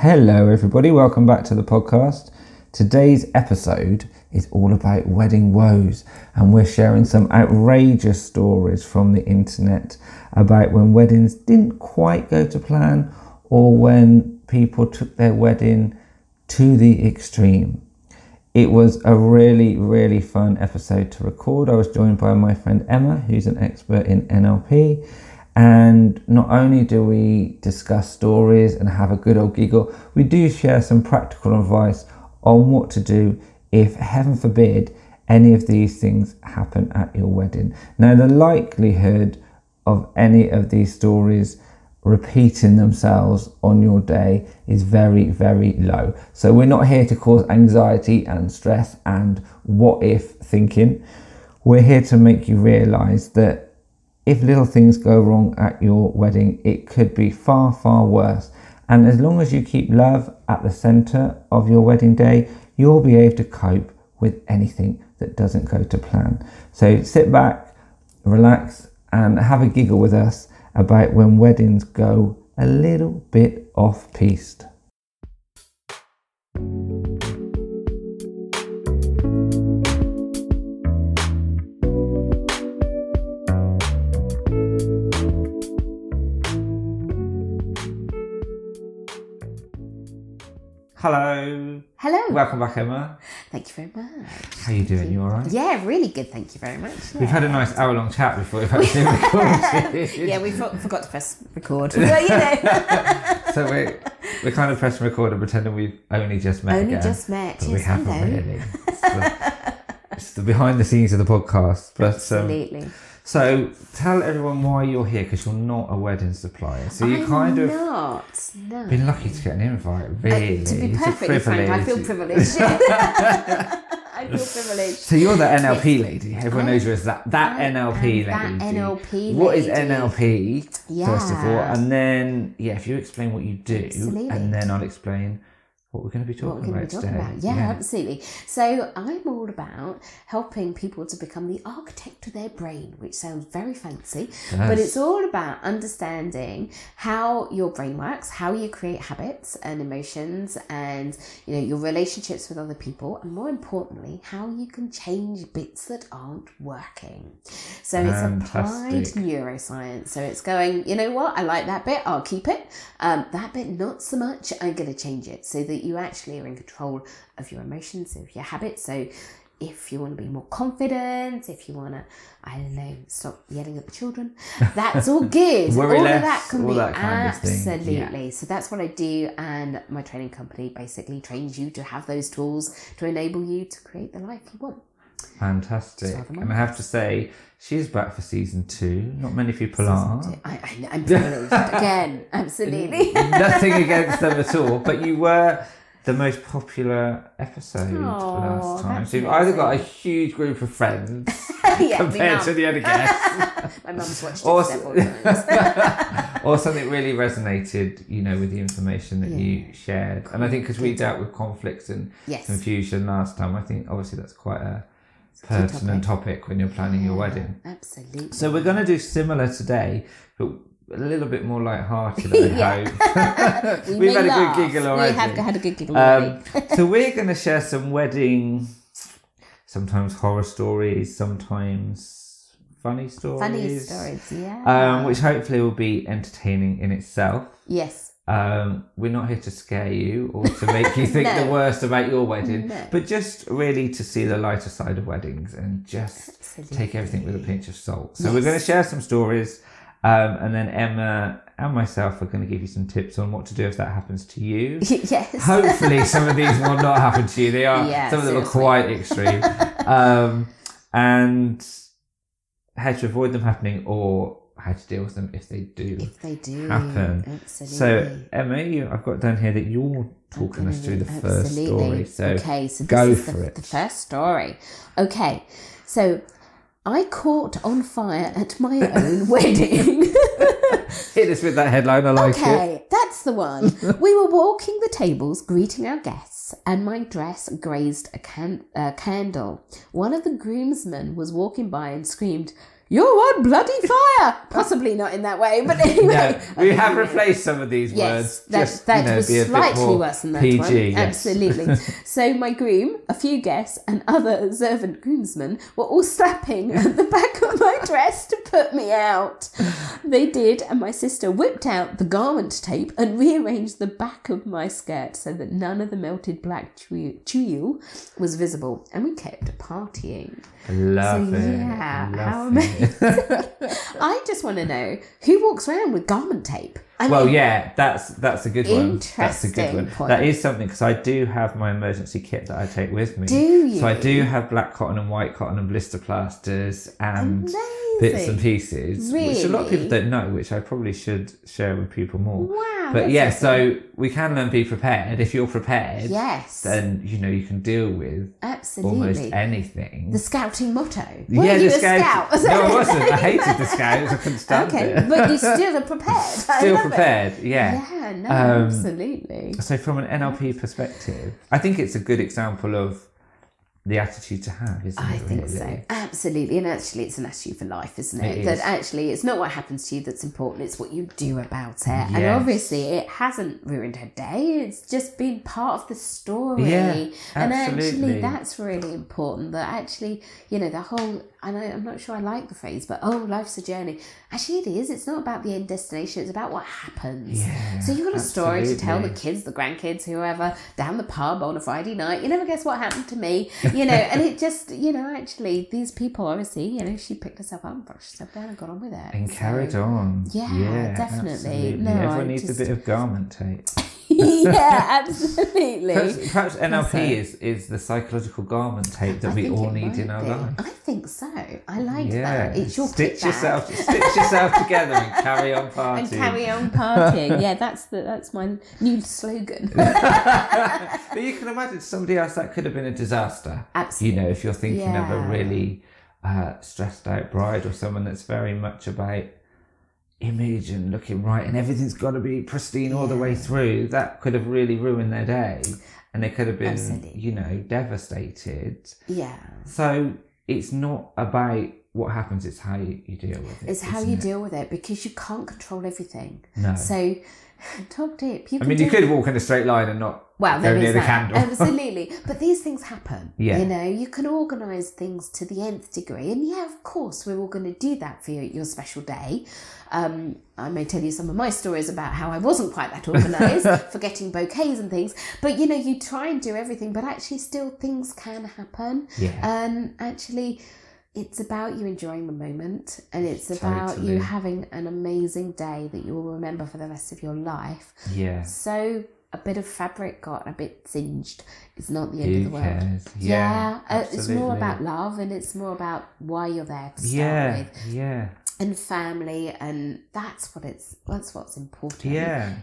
Hello everybody, welcome back to the podcast. Today's episode is all about wedding woes, and we're sharing some outrageous stories from the internet about when weddings didn't quite go to plan or when people took their wedding to the extreme. It was a really fun episode to record. I was joined by my friend Emma, who's an expert in NLP. And not only do we discuss stories and have a good old giggle, we do share some practical advice on what to do if, heaven forbid, any of these things happen at your wedding. Now, the likelihood of any of these stories repeating themselves on your day is very low. So we're not here to cause anxiety and stress and what if thinking. We're here to make you realise that if little things go wrong at your wedding, it could be far worse. And as long as you keep love at the centre of your wedding day, you'll be able to cope with anything that doesn't go to plan. So sit back, relax, and have a giggle with us about when weddings go a little bit off-piste. Hello. Welcome back, Emma. Thank you very much. How are you doing? You all right? Yeah, really good. Thank you very much. Yeah. We've had a nice hour-long chat before we've actually recorded. Yeah, we forgot to press record. Well, you know. So we're kind of pressing record and pretending we've only just met again. Just met, but yes, we haven't hello. really. It's the behind the scenes of the podcast. But, absolutely. So tell everyone why you're here, because you're not a wedding supplier. So you been lucky to get an invite, really. To be perfectly frank, I feel privileged. I feel privileged. So you're the NLP lady. Everyone knows you as that NLP lady. That NLP lady. What is NLP, first of all? And then, if you explain what you do, and then I'll explain what we're going to be talking about today. Yeah, absolutely. So I'm all about helping people to become the architect of their brain, which sounds very fancy, but it's all about understanding how your brain works, how you create habits and emotions, and your relationships with other people, and more importantly, how you can change bits that aren't working. So it's applied neuroscience. So it's going, you know what, I like that bit, I'll keep it. That bit, not so much, I'm going to change it so that you actually are in control of your emotions, of your habits. So if you want to be more confident, if you want to, stop yelling at the children, that's all good. Worry all less, of that can all be that kind absolutely. of thing. Yeah. So that's what I do, and my training company basically trains you to have those tools to enable you to create the life you want. Fantastic. And I have to say, she's back for season 2. Not many people are. I'm privileged. Again, absolutely. Nothing against them at all. But you were the most popular episode last time. So you've either got a huge group of friends compared to the other guests. My mum's watched it several times. Or something really resonated, with the information that you shared. And I think because we dealt with conflicts and confusion last time, I think obviously that's quite a pertinent topic when you're planning your wedding. Absolutely. So we're going to do similar today, but a little bit more light-hearted, I hope. We've had a good giggle already. We have had a good giggle already. So we're going to share some wedding, sometimes horror stories, sometimes funny stories. Which hopefully will be entertaining in itself. Yes. We're not here to scare you or to make you think the worst about your wedding, but just really to see the lighter side of weddings and just take everything with a pinch of salt. So we're going to share some stories, and then Emma and myself are going to give you some tips on what to do if that happens to you. Yes. Hopefully some of these will not happen to you. They are some of them are quite extreme. And how to avoid them happening, or how to deal with them if they do happen. Absolutely. So Emma, I've got down here that you're talking us through the first story. So go for it. The first story. Okay, so I caught on fire at my own wedding. Hit us with that headline, I like it. Okay, that's the one. We were walking the tables, greeting our guests, and my dress grazed a candle. One of the groomsmen was walking by and screamed, you're on bloody fire. Possibly not in that way, but anyway. No, we have replaced some of these words. Yes, that was slightly worse than that PG, one. yes. Absolutely. So my groom, a few guests, and other observant groomsmen were all slapping at the back of my dress to put me out. They did, and my sister whipped out the garment tape and rearranged the back of my skirt so that none of the melted black tulle was visible, and we kept partying. Love it. Yeah, how amazing. I just want to know who walks around with garment tape. I mean, that's a good one. That's a good one. Point. That is something, because I do have my emergency kit that I take with me. Do you? So I do have black cotton and white cotton and blister plasters and bits and pieces, really? which a lot of people don't know, which I probably should share with people more. Wow. But yeah, so we can learn be prepared. If you're prepared, yes, then you can deal with almost anything. The scouting motto. Were you the a scout? No, I wasn't. I hated the scouts. I couldn't stand it. But you still are prepared. Still prepared, yeah. Yeah, no, absolutely. So from an NLP perspective, I think it's a good example of the attitude to have, isn't it? I think so, absolutely. And actually it's an attitude for life, isn't it? That actually it's not what happens to you that's important, it's what you do about it. Yes. And obviously it hasn't ruined her day, it's just been part of the story. Yeah, and actually that's really important, that actually, the whole, I'm not sure I like the phrase, but life's a journey. Actually it is. It's not about the end destination, it's about what happens. Yeah, so you've got a story to tell the kids, the grandkids, whoever, down the pub on a Friday night. You never guess what happened to me. And it just, actually, these people, obviously, she picked herself up and brushed herself down and got on with it. And carried on. Yeah, definitely. Absolutely. No, everyone needs a bit of garment tape. Yeah, absolutely. Perhaps NLP is the psychological garment tape that we all need in our life. I think so. I like that. It's your stitch yourself together and carry on partying. Yeah, that's my new slogan. But you can imagine somebody else that could have been a disaster. Absolutely. If you're thinking of a really stressed out bride, or someone that's very much about image and looking right and everything's got to be pristine all the way through, that could have really ruined their day, and they could have been devastated. So it's not about what happens, it's how you deal with it. It's how you deal with it, because you can't control everything. No. So top tip, you could walk in a straight line and not go near the candle. Absolutely. But these things happen. Yeah. You can organise things to the nth degree, and of course we're all going to do that for your special day. I may tell you some of my stories about how I wasn't quite that organised, forgetting bouquets and things. But you try and do everything, but actually still things can happen. Yeah. And actually, it's about you enjoying the moment, and it's about you having an amazing day that you will remember for the rest of your life. Yeah. So a bit of fabric got a bit singed. It's not the end of the world. Yeah. It's more about love, and it's more about why you're there to start with. Yeah. And family, and that's what's important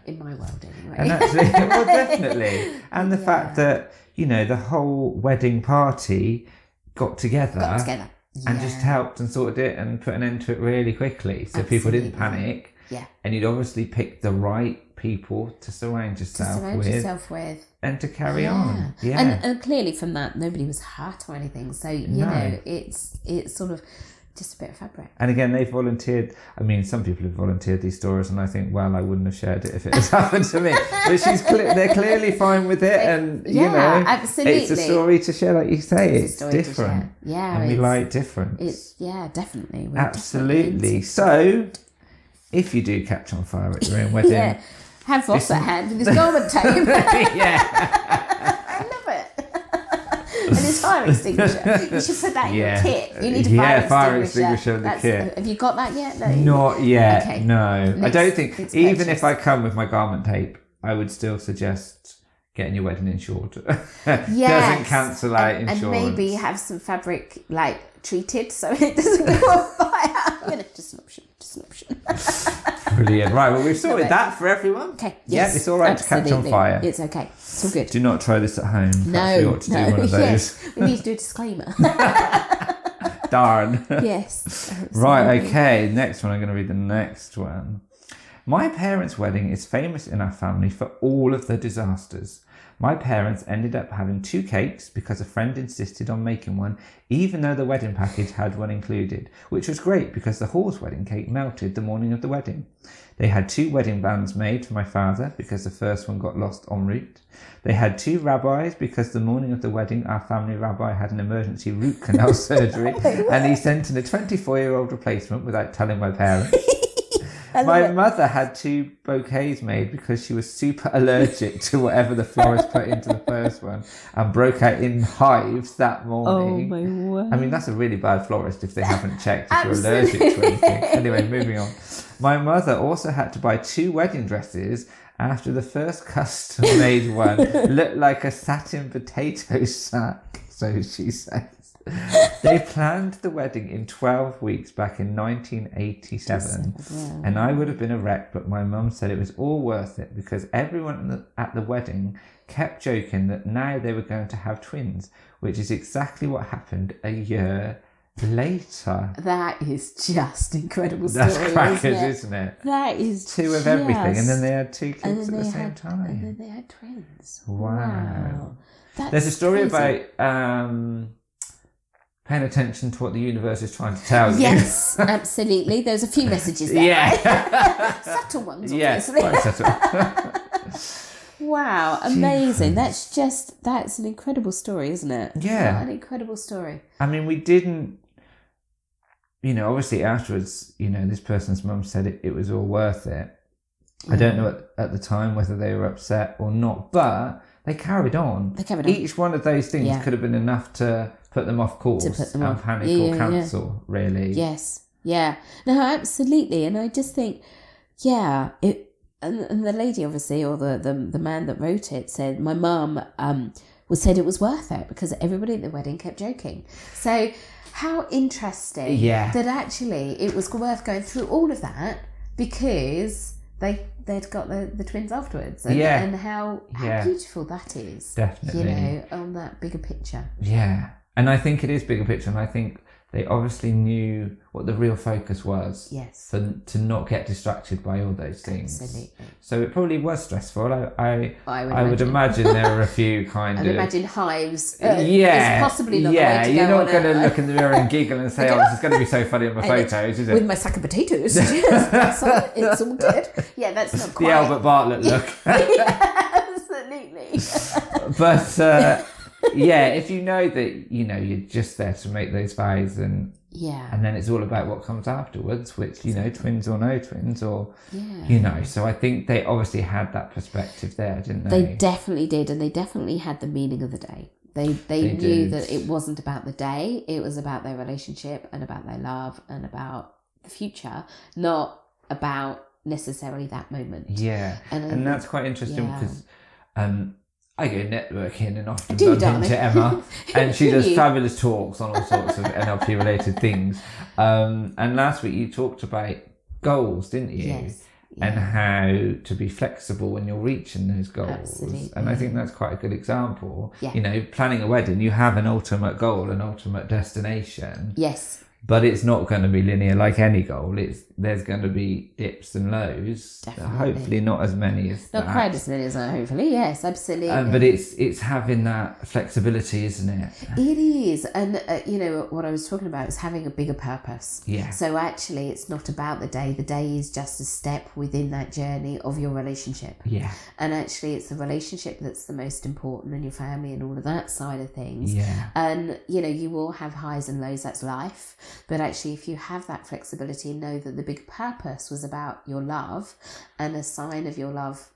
in my world anyway. And actually, well, definitely. And the fact that, the whole wedding party got together. And just helped and sorted it and put an end to it really quickly. So people didn't panic. Yeah. And you'd obviously pick the right people to surround yourself with. And to carry on. Yeah. And clearly from that, nobody was hurt or anything. So, it's sort of just a bit of fabric. And again, they've volunteered. I mean, some people have volunteered these stories, and I think, well, I wouldn't have shared it if it has happened to me. But they're clearly fine with it, and absolutely, it's a story to share, like you say. It's different. Yeah, and we like different. It's definitely. Absolutely. So, if you do catch on fire at your own wedding, have Ross at hand with his garment tape. I love it. And his fire extinguisher. You should put that in your kit. You need a fire extinguisher in the kit. Have you got that yet? No. Not yet. Okay. No. I don't think. Even if I come with my garment tape, I would still suggest getting your wedding insured. Doesn't cancel out insurance. And maybe have some fabric treated so it doesn't go on fire. Just an option. Brilliant. Right, well, we've sorted that for everyone. Okay. Yes, it's all right to catch on fire. It's okay. It's all good. Do not try this at home. No. You ought to do one of those. Yes. We need to do a disclaimer. Darn. Yes. Right, okay. Next one. I'm going to read the next one. My parents' wedding is famous in our family for all of the disasters. My parents ended up having 2 cakes because a friend insisted on making one, even though the wedding package had one included, which was great because the hall's wedding cake melted the morning of the wedding. They had 2 wedding bands made for my father because the first one got lost en route. They had 2 rabbis because the morning of the wedding, our family rabbi had an emergency root canal surgery and he sent in a 24-year-old replacement without telling my parents. My mother had 2 bouquets made because she was super allergic to whatever the florist put into the first one and broke out in hives that morning. Oh my word. I mean, that's a really bad florist if they haven't checked if you're allergic to anything. Anyway, moving on. My mother also had to buy 2 wedding dresses after the first custom-made one looked like a satin potato sack, so she says. They planned the wedding in 12 weeks back in 1987 and I would have been a wreck, but my mum said it was all worth it because everyone at the wedding kept joking that now they were going to have twins, which is exactly what happened a year later. That is just incredible story. That's crackers, isn't it? That is 2 of everything, and then they had 2 kids at the same time. And then they had twins. Wow. There's a story crazy. about paying attention to what the universe is trying to tell you. Yes, absolutely. There's a few messages there. Yeah. Subtle ones, Yes, obviously. quite subtle. Wow, amazing. That's an incredible story, isn't it? Yeah. What an incredible story. I mean, we didn't, obviously afterwards, this person's mum said it was all worth it. I don't know at the time whether they were upset or not, but they carried on. Each one of those things could have been enough to put them off course and panic or cancel, really. Yes. Yeah. No, absolutely. And I just think, and the lady, obviously, or the man that wrote it said, my mum said it was worth it because everybody at the wedding kept joking. So how interesting that actually it was worth going through all of that because they'd got the twins afterwards. And how beautiful that is. Definitely. On that bigger picture. Yeah. And I think it is bigger picture, and I think they obviously knew what the real focus was. Yes. To not get distracted by all those things. Absolutely. So it probably was stressful. I would imagine there were a few kind of... I'd imagine hives is possibly not the way to go. You're not going to look in the mirror and giggle and say, this is going to be so funny in my photos, is it? With my sack of potatoes. It's all good. Yeah, that's not quite... The Albert Bartlett look. Absolutely. But... if you know that you're just there to make those vows and then it's all about what comes afterwards, which twins or no twins or so I think they obviously had that perspective there, didn't they? They definitely did, and they definitely had the meaning of the day. They knew that it wasn't about the day, it was about their relationship and about their love and about the future, not about necessarily that moment. And that's quite interesting because I go networking and often bump into Emma and she does fabulous talks on all sorts of NLP related things. And last week you talked about goals, didn't you? Yes. And how to be flexible when you're reaching those goals. Absolutely. And I think that's quite a good example. Planning a wedding, you have an ultimate goal, an ultimate destination. Yes. But it's not going to be linear like any goal. There's going to be dips and lows. Definitely. Hopefully not as many as not quite as many as that, hopefully. Yes, absolutely. But it's having that flexibility, isn't it? It is. And, what I was talking about is having a bigger purpose. Yeah. So actually, it's not about the day. The day is just a step within that journey of your relationship. Yeah. And actually, it's the relationship that's the most important, and your family and all of that side of things. Yeah. And, you will have highs and lows. That's life. But actually, if you have that flexibility and know that the big purpose was about your love and a sign of your love,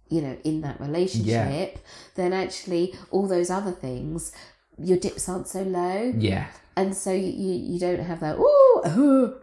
in that relationship, then actually all those other things, your dips aren't so low. Yeah. And so you don't have that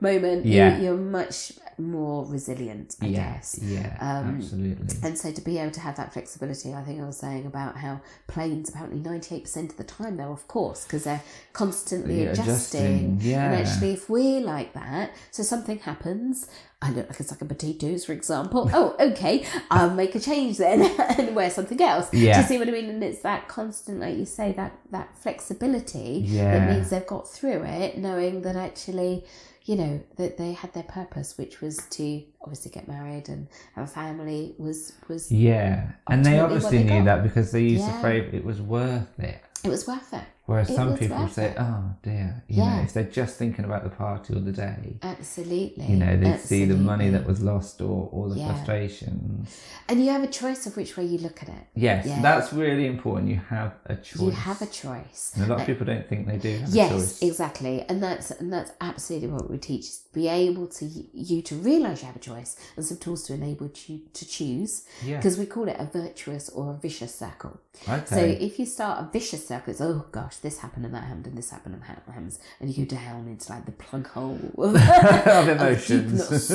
moment. Yeah. You're much more resilient, I guess. Yeah, absolutely. And so to be able to have that flexibility, I think I was saying about how planes apparently 98% of the time they're off course because they're constantly adjusting. Yeah. And actually if we're like that, so something happens, I look like a sack of potatoes, for example. Oh, okay, I'll make a change then and wear something else. Yeah. Do you see what I mean? And it's that constant, like you say, that flexibility that means they've got through it, knowing that actually, that they had their purpose, which was to obviously get married and have a family was yeah, and they ultimately obviously what they knew got. that because they used the Yeah. phrase, it was worth it. It was worth it. Whereas It some was people worth say, it. oh dear, you Yeah. know, if they're just thinking about the party or the day, Absolutely. you know, they'd see the money Absolutely. that was lost or the Yeah. frustrations. And you have a choice of which way you look at it. Yes, Yeah. that's really important. You have a choice. You have a choice. And a lot of people don't think they do have a Yes, choice. exactly. And that's absolutely what we teach. Is be able to you to realise you have a choice and some tools to enable you to choose. Yeah. Because we call it a virtuous or a vicious circle. Okay. So if you start a vicious circle, it's, oh gosh, this happened and that happened and this happened and that happened, and you go down into like the plug hole of, of emotions.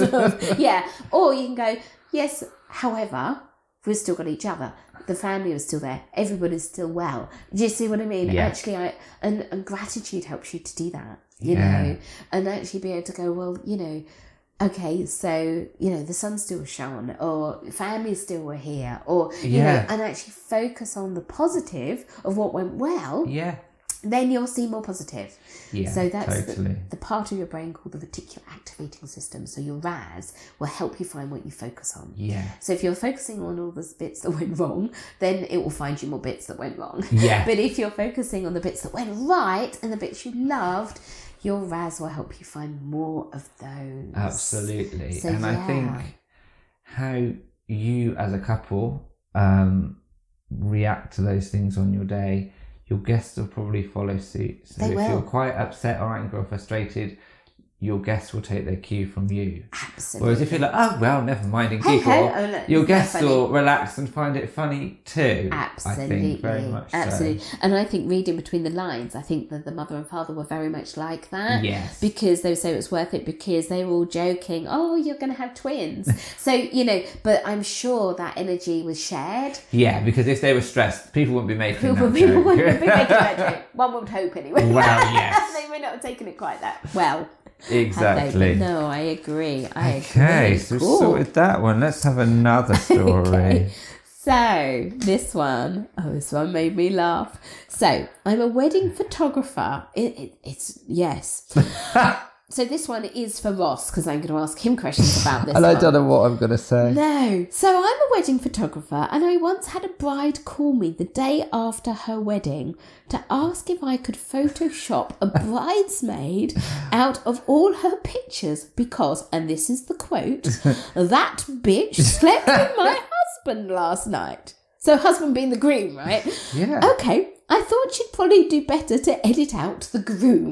Yeah. Or you can go, yes, however, we've still got each other. The family was still there. Everybody's still well. Do you see what I mean? Yeah. Actually, and gratitude helps you to do that, you Yeah. know, and actually be able to go, well, you know, okay, so, you know, the sun still shone, or family still were here, or, you Yeah. know, and actually focus on the positive of what went well, Yeah. then you'll see more positive. Yeah, So that's totally. the part of your brain called the reticular activating system. So your RAS will help you find what you focus on. Yeah. So if you're focusing on all the bits that went wrong, then it will find you more bits that went wrong. Yeah. But if you're focusing on the bits that went right and the bits you loved, your RAS will help you find more of those. Absolutely. So, and I yeah. think how you as a couple react to those things on your day, your guests will probably follow suit. So They if will. you're quite upset or angry or frustrated, your guests will take their cue from you. Absolutely. Whereas if you're like, oh, well, never mind, and Hey, giggle, hey, oh, look, your isn't that guests funny? will relax and find it funny too. Absolutely. I think very much Absolutely. so. And I think reading between the lines, I think that the mother and father were very much like that. Yes. Because they would say it was worth it because they were all joking, oh, you're going to have twins. So, you know, but I'm sure that energy was shared. Yeah, because if they were stressed, people wouldn't be making People that wouldn't joke. be making that joke. One would hope anyway. Well, yes. They may not have taken it quite that well. Exactly. No, I agree. I Okay, agree. so Cool. we've sorted that one. Let's have another story. Okay. So this one made me laugh. So I'm a wedding photographer. It's yes. So this one is for Ross because I'm going to ask him questions about this. And I one. don't know what I'm going to say. No. So I'm a wedding photographer and I once had a bride call me the day after her wedding to ask if I could Photoshop a bridesmaid out of all her pictures because, and this is the quote, that bitch slept with my husband last night. So husband being the groom, right? Yeah. Okay. I thought she'd probably do better to edit out the groom.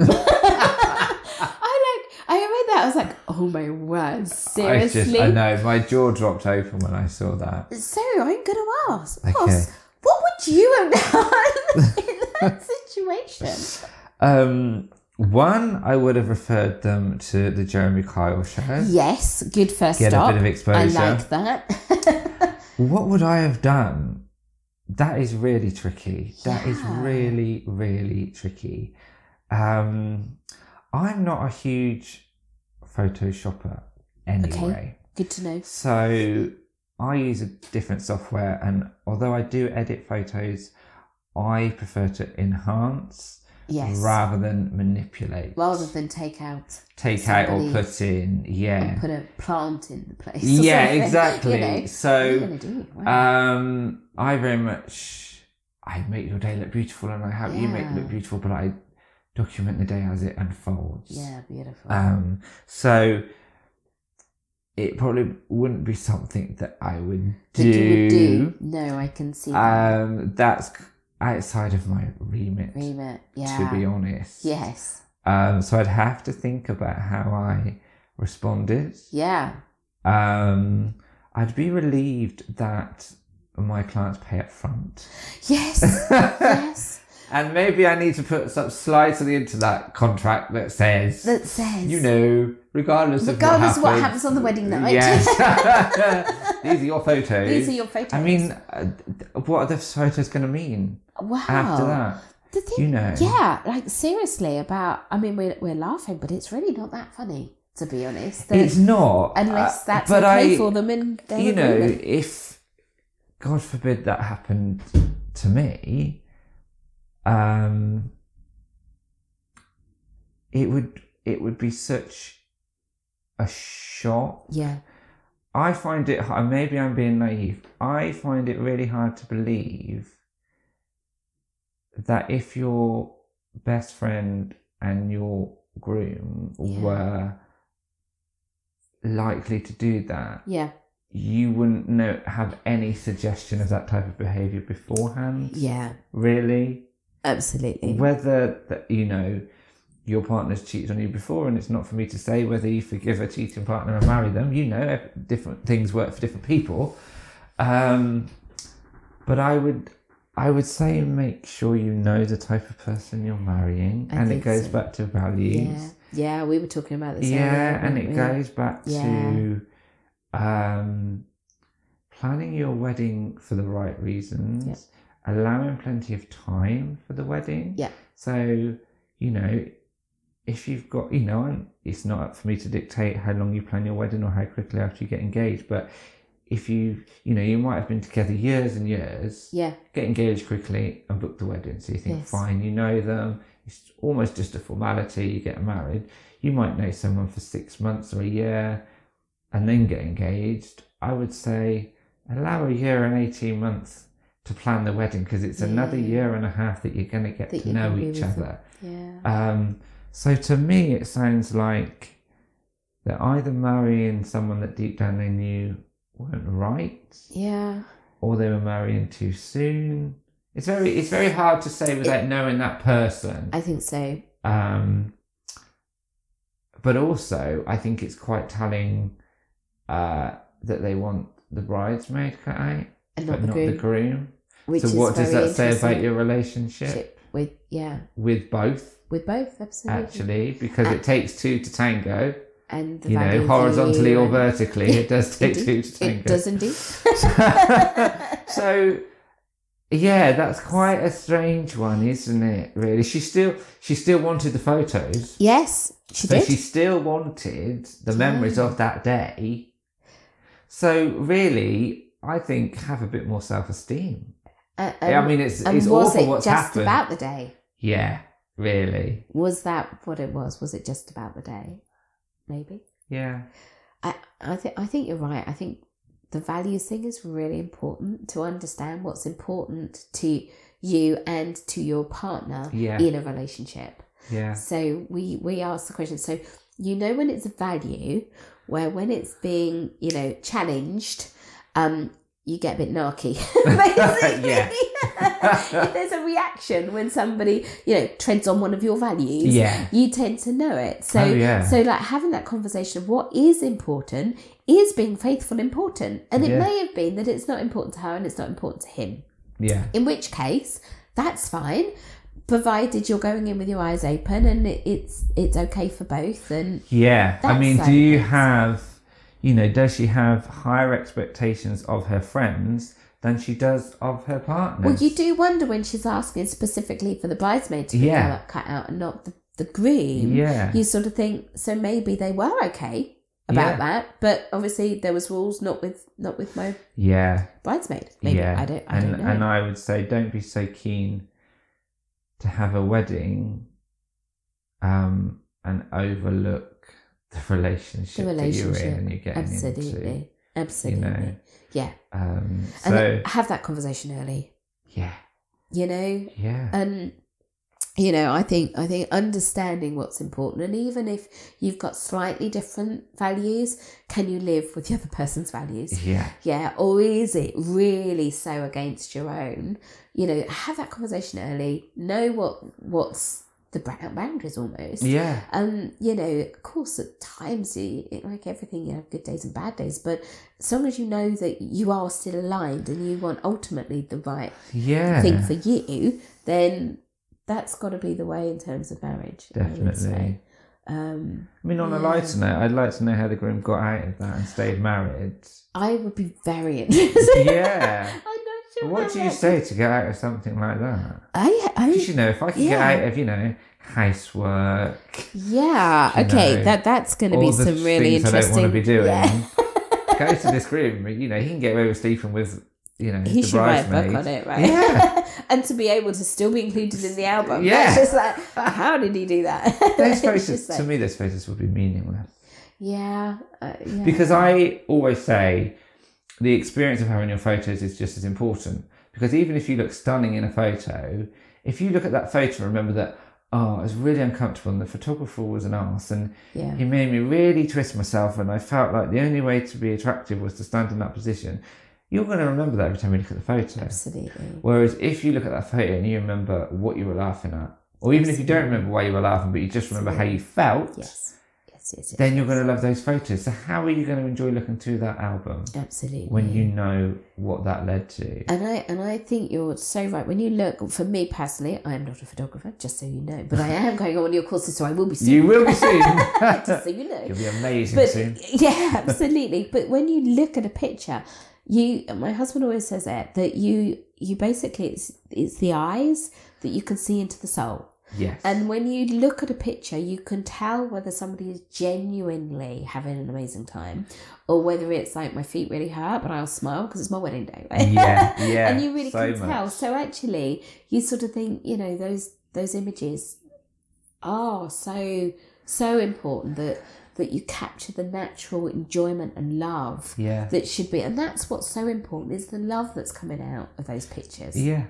I read that. I was like, oh my word, seriously? I know, my jaw dropped open when I saw that. So I'm going to ask, Okay. Ross, what would you have done in that situation? One, I would have referred them to the Jeremy Kyle show. Yes, good first Get stop. a bit of exposure. I like that. What would I have done? That is really tricky. That is Yeah. really, really tricky. I'm not a huge Photoshopper anyway. Okay, good to know. So I use a different software, and although I do edit photos, I prefer to enhance Yes. rather than manipulate. Rather than take out. Take out or somebody put in, yeah. And put a plant in the place. or Yeah, something, exactly. You know. What are you So going to do? Wow. I very much, I make your day look beautiful, and I have you make it look Yeah. beautiful, but I document the day as it unfolds. Yeah, beautiful. So it probably wouldn't be something that I would That do. you would do. No, I can see that. That's outside of my remit, Yeah. to be honest. Yes. So I'd have to think about how I responded. Yeah. I'd be relieved that my clients pay up front. Yes. Yes. And maybe I need to put some slides into that contract that says, you know, regardless of what happens on the wedding night. Yes. These are your photos. These are your photos. I mean, what are the photos going to mean Wow. after that? The thing, You know. Yeah, like seriously about, I mean, we're laughing, but it's really not that funny, to be honest. It's not. Unless that's but okay for them in their you know, agreement. if, God forbid that happened to me, it would be such a shock. Yeah. I find it hard, maybe I'm being naive, I find it really hard to believe that if your best friend and your groom were likely to do that, you wouldn't have any suggestion of that type of behaviour beforehand. Yeah. Really? Absolutely. Whether your partner's cheated on you before, and it's not for me to say whether you forgive a cheating partner and marry them. Different things work for different people. But I would say make sure you know the type of person you're marrying, and it goes back to values. Yeah, we were talking about this. Yeah, and it goes back to planning your wedding for the right reasons, allowing plenty of time for the wedding. Yeah. So, if you've got, it's not up for me to dictate how long you plan your wedding or how quickly after you get engaged, but if you might have been together years and years, get engaged quickly and book the wedding. So you think, fine, you know them, it's almost just a formality, you get married. You might know someone for 6 months or a year and then get engaged. I would say allow a year and 18 months to plan the wedding, because it's another year and a half that you're going to get to know each other. So to me, it sounds like they're either marrying someone that deep down they knew weren't right, or they were marrying too soon. It's very hard to say without knowing that person. I think so. But also, I think it's quite telling that they want the bridesmaid cut out, and not the groom. Which so what does that say about your relationship? With both? With both, absolutely. Actually, because it takes two to tango. And the horizontally or vertically, it does take two to tango. It does indeed. So, yeah, that's quite a strange one, isn't it? Really, she still wanted the photos. Yes, she did. So she still wanted the memories of that day. So really, I think have a bit more self-esteem. I mean, it's awful what's happened. Was it just about the day? Yeah, really. Was that what it was? Was it just about the day? Maybe. Yeah. I think you're right. I think the values thing is really important, to understand what's important to you and to your partner in a relationship. Yeah. So we ask the question. So when it's a value, where when it's being challenged, you get a bit narky. Basically. If there's a reaction when somebody treads on one of your values, you tend to know it. So so like having that conversation of what is important, is being faithful important, and it may have been that it's not important to her and it's not important to him. Yeah. In which case, that's fine, provided you're going in with your eyes open and it's okay for both. And I mean, do you have, does she have higher expectations of her friends than she does of her partners? Well, you do wonder when she's asking specifically for the bridesmaid to be cut out and not the groom. Yeah. You sort of think, so maybe they were okay about that, but obviously there was rules not with my bridesmaid. Maybe I don't know. And I would say, don't be so keen to have a wedding and overlook the relationship that you're in and you're getting into. Absolutely. Yeah. And have that conversation early. Yeah. Yeah. And I think understanding what's important, and even if you've got slightly different values, can you live with the other person's values? Yeah. Yeah. Or is it really so against your own? Have that conversation early. Know what's the boundaries almost. Yeah. Of course at times, like everything, you have good days and bad days, but as long as you know that you are still aligned and you want ultimately the right thing for you, then that's got to be the way in terms of marriage. Definitely. I mean, on a lighter note, I'd like to know how the groom got out of that and stayed married. I would be very interested. Yeah. What do you say to get out of something like that? Because if I can get out of housework. Yeah. Okay. That's going to be some really interesting. I don't want to be doing. Yeah. Go to this groom. He can get away with sleeping with. He should write a book on it, right? Yeah. And to be able to still be included in the album. Yeah. That's just like, how did he do that? Those photos, to me, those photos would be meaningless. Yeah. Because I always say the experience of having your photos is just as important. Because even if you look stunning in a photo, if you look at that photo and remember that, oh, it was really uncomfortable and the photographer was an arse and he made me really twist myself and I felt like the only way to be attractive was to stand in that position, you're going to remember that every time you look at the photo. Absolutely. Whereas if you look at that photo and you remember what you were laughing at, or even if you don't remember why you were laughing, but you just remember how you felt, then you're going to love those photos. So how are you going to enjoy looking through that album? Absolutely. When you know what that led to. And I think you're so right. When you look, for me personally, I am not a photographer, just so you know, but I am going on your courses, so I will be soon. You will be soon. Just so you know. You'll be amazing soon. Yeah, absolutely. But when you look at a picture, my husband always says that you basically, it's the eyes that you can see into the soul. Yes. And when you look at a picture, you can tell whether somebody is genuinely having an amazing time or whether it's like, my feet really hurt, but I'll smile because it's my wedding day, right? Yeah. And you really can tell. So actually, you sort of think, those images are so important that you capture the natural enjoyment and love that should be. And that's what's so important, is the love that's coming out of those pictures. Yeah.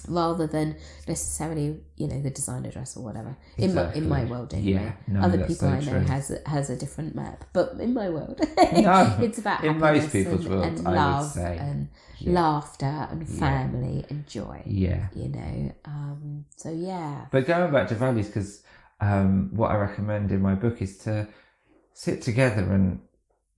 Rather than necessarily, the designer dress or whatever. Exactly. In my world, anyway. No, other people I know has a different map, but in my world, it's about in most people's worlds, and I love would say, and laughter and family and joy. Yeah, So yeah. But going back to values, because what I recommend in my book is to sit together and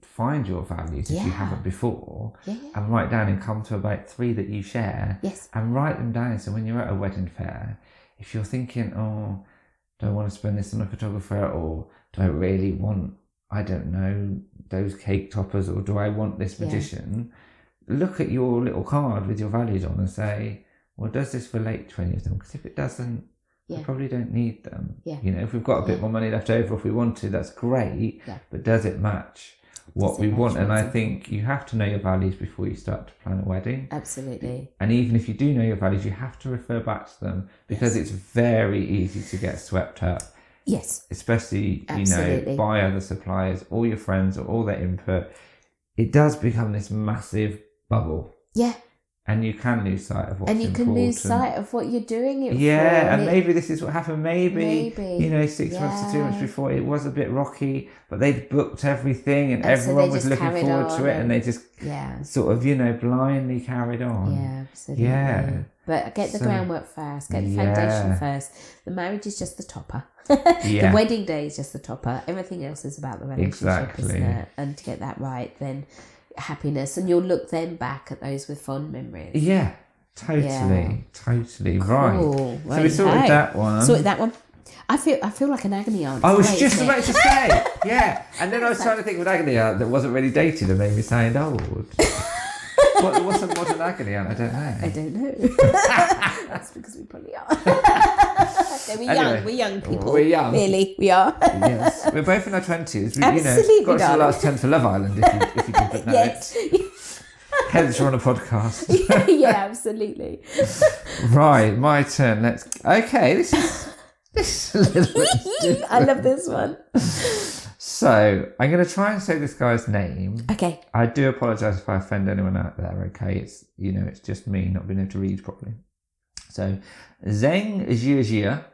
find your values if you haven't before, and write down and come to about 3 that you share, and write them down. So when you're at a wedding fair, if you're thinking, oh, do I want to spend this on a photographer, or do I really want, I don't know, those cake toppers, or do I want this magician? Look at your little card with your values on and say, well, does this relate to any of them? Because if it doesn't, I probably don't need them. If we've got a bit more money left over, if we want to, that's great, but does it match what we want? And I think you have to know your values before you start to plan a wedding. Absolutely. And even if you do know your values, you have to refer back to them, because it's very easy to get swept up. Yes. Especially, by other suppliers, all your friends, or all their input. It does become this massive bubble. Yeah. And you can lose sight of what's important. And you can lose sight of what you're doing it for. Yeah, and maybe this is what happened. Maybe 6 months to 2 months before, it was a bit rocky, but they'd booked everything and everyone was looking forward to it, and they just sort of, blindly carried on. Yeah, absolutely. Yeah. But get the groundwork first, get the foundation first. The marriage is just the topper. The wedding day is just the topper. Everything else is about the relationship, isn't it? And to get that right, then happiness, and you'll look then back at those with fond memories. Yeah, totally. Cool. Right. So we sorted that one. I feel like an agony aunt. I was just about to say, and then I was trying to think of an agony aunt that wasn't really dated and made me sound old. What's a modern agony aunt? I don't know. That's because we probably are. We're young people. We're young. Really, we are. Yes. We're both in our 20s. Absolutely, got to the last 10 for Love Island, if you can put that. Yes. Hence, we're on a podcast. Yeah, absolutely. Right, my turn. Okay, this is a little bit I love this one. So, I'm going to try and say this guy's name. Okay. I do apologise if I offend anyone out there, okay? It's, it's just me not being able to read properly. So, Zheng Jiajia,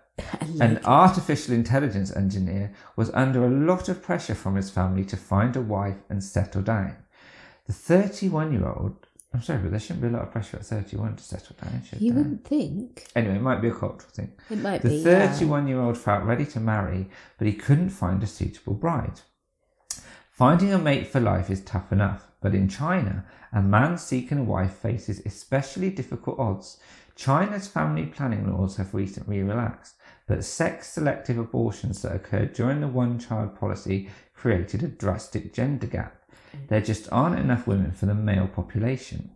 an artificial intelligence engineer, was under a lot of pressure from his family to find a wife and settle down. The 31-year-old... I'm sorry, but there shouldn't be a lot of pressure at 31 to settle down, should there? You wouldn't think. Anyway, it might be a cultural thing. It might be, The 31-year-old felt ready to marry, but he couldn't find a suitable bride. Finding a mate for life is tough enough, but in China, a man seeking a wife faces especially difficult odds. China's family planning laws have recently relaxed, but sex-selective abortions that occurred during the one-child policy created a drastic gender gap. There just aren't enough women for the male population.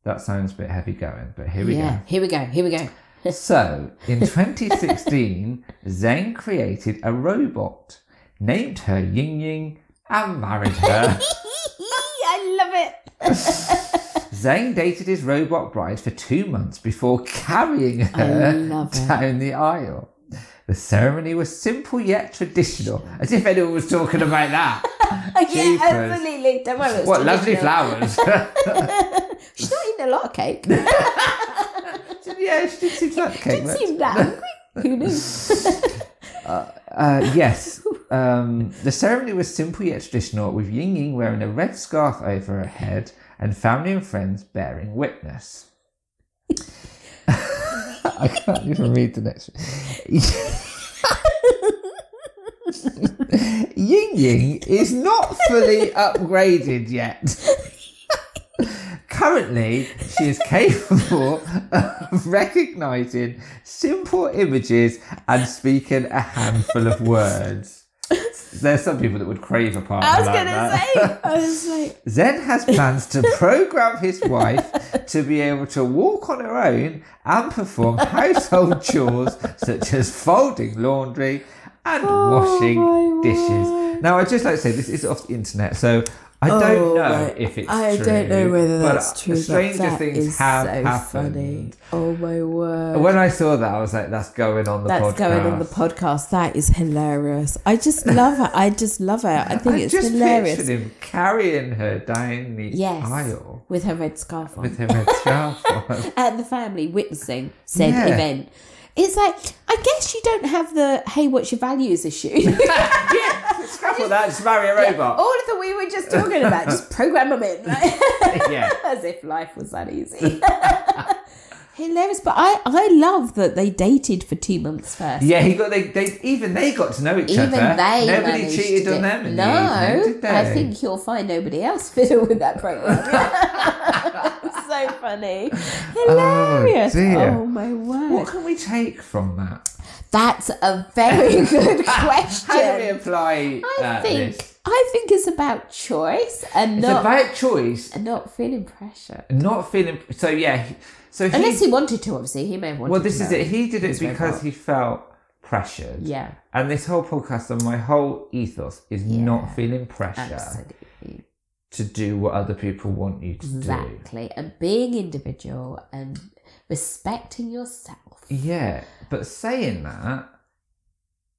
That sounds a bit heavy going, but here we go. Here we go. So, in 2016, Zheng created a robot, named her Ying Ying, and married her. I love it. Zheng dated his robot bride for 2 months before carrying her down the aisle. The ceremony was simple yet traditional. As if anyone was talking about that. Yeah, absolutely. Don't worry. What lovely flowers. She's not eating a lot of cake. Yeah, she did seem like the cake. Didn't seem that hungry. Who knew? Yes. The ceremony was simple yet traditional, with Ying Ying wearing a red scarf over her head and family and friends bearing witness. I can't even read the next one. Ying Ying is not fully upgraded yet. Currently, she is capable of recognising simple images and speaking a handful of words. There's some people that would crave a partner I was like going that. to say. I was like... Zen has plans to program his wife to be able to walk on her own and perform household chores such as folding laundry and washing dishes. Now, I'd just like to say this is off the internet, so I don't know if it's true. I don't know whether that's true. Stranger things have happened. Funny. Oh my word! When I saw that, I was like, "That's going on the podcast." That's going on the podcast. That is hilarious. I just love it. I just love it. I think it's hilarious. Pictured him carrying her down the aisle with her red scarf on. With her red scarf on, and the family witnessing said event. It's like, I guess you don't have the, hey, what's your values issue. Scrap that, just marry a robot. All of the we were just talking about, just program them in. Yeah. As if life was that easy. Hilarious. But I love that they dated for 2 months first. Yeah, they got to know each other. Nobody cheated on them in the evening, did they? I think you'll find nobody else fiddle with that program. So funny. Hilarious. Oh my word. What can we take from that? That's a very good question. How do we apply this? I think it's about choice and it's about choice and not feeling pressure. So unless he wanted to, obviously, he may have wanted to. Well, this is it. He did it because he felt pressured. Yeah. And this whole podcast and my whole ethos is not feeling pressure to do what other people want you to do. Exactly. And being individual and respecting yourself. Yeah. But saying that,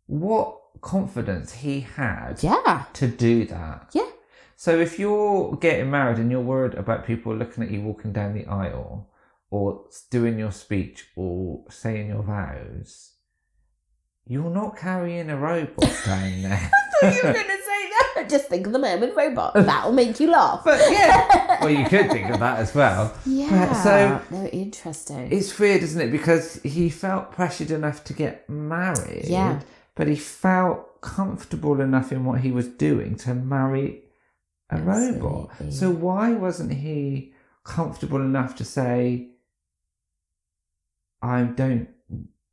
what confidence he had to do that. Yeah. So if you're getting married and you're worried about people looking at you walking down the aisle or doing your speech or saying your vows, you're not carrying a robot down there. I thought you were going to say that. Just think of the man with robot. That'll make you laugh. But yeah, well, you could think of that as well. Yeah. But, so no, interesting. It's weird, isn't it? Because he felt pressured enough to get married. Yeah. But he felt comfortable enough in what he was doing to marry a robot. So why wasn't he comfortable enough to say, I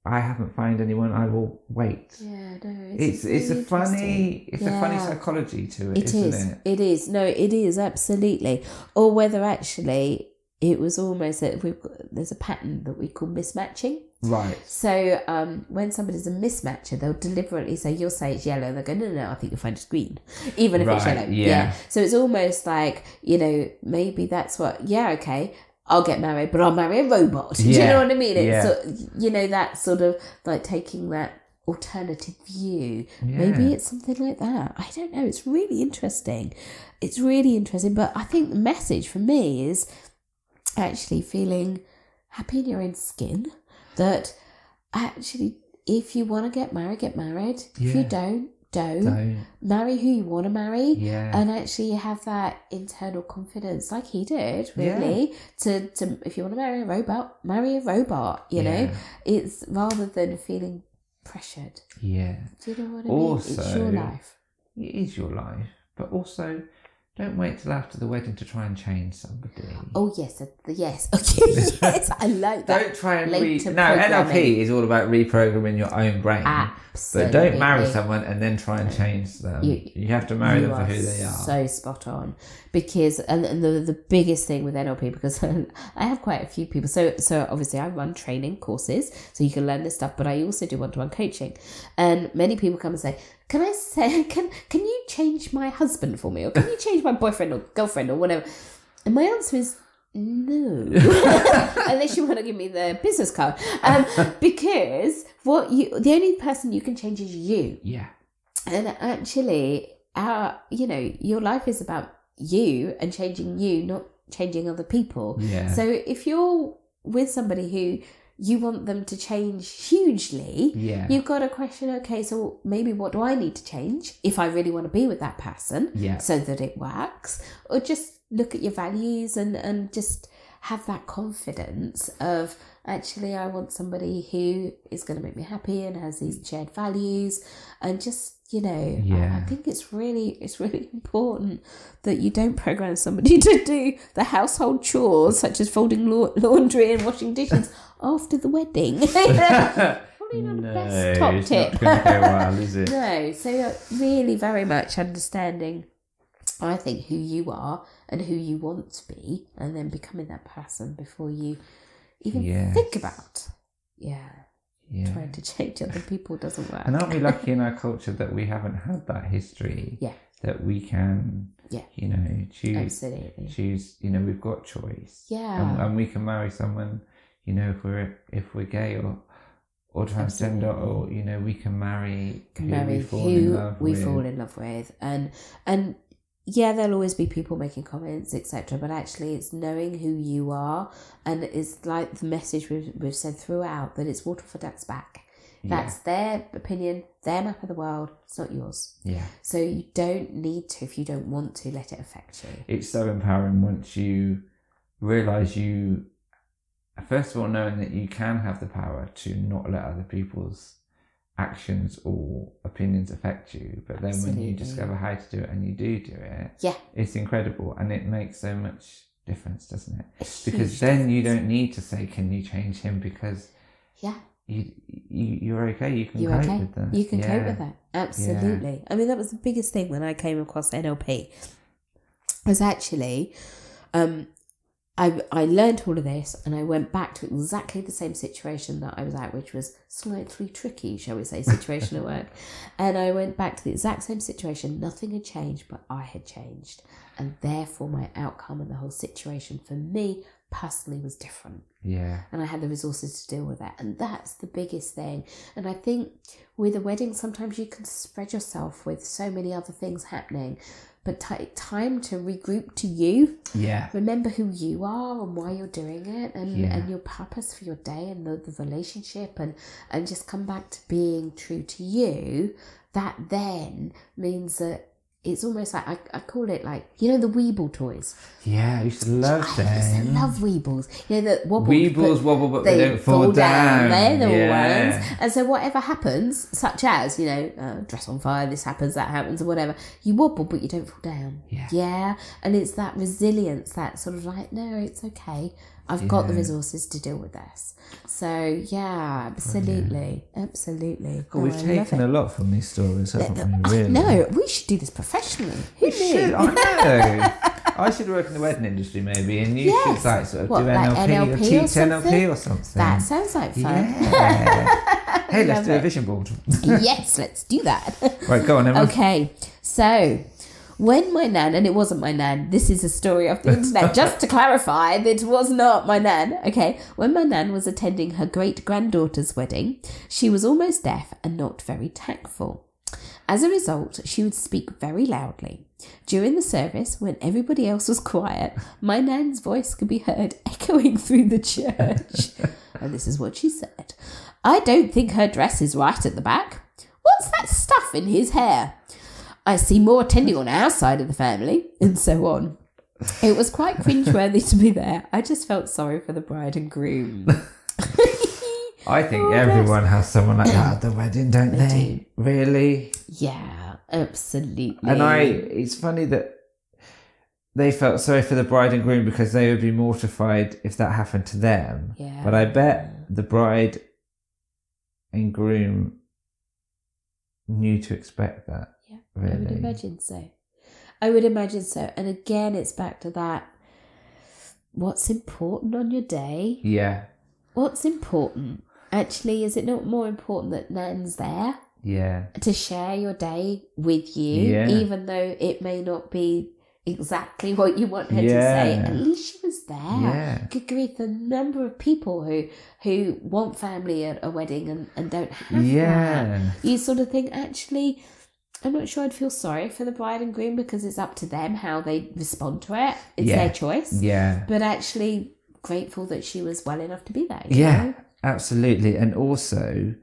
haven't found anyone, I will wait. Yeah, no, it's a funny psychology to it, isn't it? It is. No, it is, absolutely. Or whether actually it was almost that there's a pattern that we call mismatching. Right. So when somebody's a mismatcher, they'll deliberately say, you'll say it's yellow, and they'll go, no, I think you'll find it's green. Even if it's yellow. Yeah. So it's almost like, maybe that's what, okay, I'll get married, but I'll marry a robot. Do you know what I mean? It's that sort of like taking that alternative view. Yeah. Maybe it's something like that. I don't know. It's really interesting. But I think the message for me is actually feeling happy in your own skin. That actually, if you want to get married, get married. Yeah. If you don't. Marry who you want to marry, and actually have that internal confidence, like he did, really. To if you want to marry a robot, marry a robot. You know, it's rather than feeling pressured. Yeah. Do you know what I mean? It's your life. It is your life, but also, don't wait till after the wedding to try and change somebody. Oh, yes. Yes. Okay. Yes. I like that. Don't try and NLP is all about reprogramming your own brain. Absolutely. But don't marry someone and then try and change them. You have to marry them for who they are. So spot on. Because, and the biggest thing with NLP, because I have quite a few people. So obviously I run training courses, so you can learn this stuff, but I also do one-to-one coaching. And many people come and say, can you change my husband for me? Or can you change my boyfriend or girlfriend or whatever? And my answer is, No. Unless you want to give me the business card. Because the only person you can change is you. Yeah. And actually, your life is about you and changing you, not changing other people. Yeah. So if you're with somebody who you want them to change hugely, you've got to question, okay, so maybe what do I need to change if I really want to be with that person so that it works? Or just look at your values and just have that confidence of, actually, I want somebody who is going to make me happy and has these shared values. And just, I think it's really important that you don't program somebody to do the household chores, such as folding laundry and washing dishes after the wedding. Probably not the best top tip. Not going to go well, is it? No, so really very much understanding, I think, who you are and who you want to be, and then becoming that person before you even think about trying to change other people doesn't work. And aren't we lucky in our culture that we haven't had that history? Yeah. That we can, choose. Absolutely. Choose. We've got choice. Yeah. And we can marry someone, if we're gay or transgender, or we can marry who we fall in love with, and there'll always be people making comments, etc. But actually, it's knowing who you are, and it's like the message we've said throughout, that it's water for ducks back. That's their opinion, their map of the world. It's not yours. Yeah. So you don't need to, if you don't want to, let it affect you. It's so empowering once you realise first of all, knowing that you can have the power to not let other people's actions or opinions affect you, but then when you discover how to do it and you do it, it's incredible, and it makes so much difference, doesn't it? Because then you don't need to say, can you change him, because you're okay, you can cope with that. You can cope with that, absolutely. I mean, that was the biggest thing when I came across NLP, was actually I learned all of this, and I went back to exactly the same situation that I was at, which was slightly tricky, shall we say, situation at work. And I went back to the exact same situation. Nothing had changed, but I had changed. And therefore, my outcome and the whole situation for me personally was different. Yeah. And I had the resources to deal with that. And that's the biggest thing. And I think with a wedding, sometimes you can spread yourself with so many other things happening. But take time to regroup to you. Yeah. Remember who you are and why you're doing it, and your purpose for your day and the relationship, and just come back to being true to you. That then means that it's almost like, I call it like, the Weeble toys. Yeah, I used to love them. I used to love Weebles. The wobble. Weebles wobble, but they don't fall down. They're the ones. And so whatever happens, such as, dress on fire, this happens, that happens, or whatever, you wobble, but you don't fall down. Yeah. And it's that resilience, that sort of like, no, it's okay. I've got the resources to deal with this. So, absolutely. Absolutely. Well, we've taken a lot from these stories, haven't we, really? No, we should do this professionally. Who knew? I know. I should work in the wedding industry, maybe, and you should like sort of do NLP or teach NLP or something. That sounds like fun. Yeah. Hey, let's do a vision board. Yes, let's do that. Right, go on, Emma. Okay, so when my nan, and it wasn't my nan, this is a story off the internet, just to clarify, it was not my nan. Okay, when my nan was attending her great-granddaughter's wedding, she was almost deaf and not very tactful. As a result, she would speak very loudly. During the service, when everybody else was quiet, my nan's voice could be heard echoing through the church. And this is what she said. I don't think her dress is right at the back. What's that stuff in his hair? I see more attending on our side of the family, and so on. It was quite cringeworthy to be there. I just felt sorry for the bride and groom. I think everyone has someone like that at the wedding, don't they? Really? Yeah, absolutely. And it's funny that they felt sorry for the bride and groom because they would be mortified if that happened to them. Yeah. But I bet the bride and groom knew to expect that. Yeah, really. I would imagine so. And again, it's back to that. What's important on your day? Yeah. What's important? Actually, is it not more important that Nan's there? Yeah. To share your day with you, even though it may not be exactly what you want her to say. At least she was there. Yeah. Good grief, the number of people who want family at a wedding and don't have that. You sort of think, actually, I'm not sure I'd feel sorry for the bride and groom, because it's up to them how they respond to it. It's their choice. Yeah. But actually grateful that she was well enough to be there. You know? Absolutely. And also,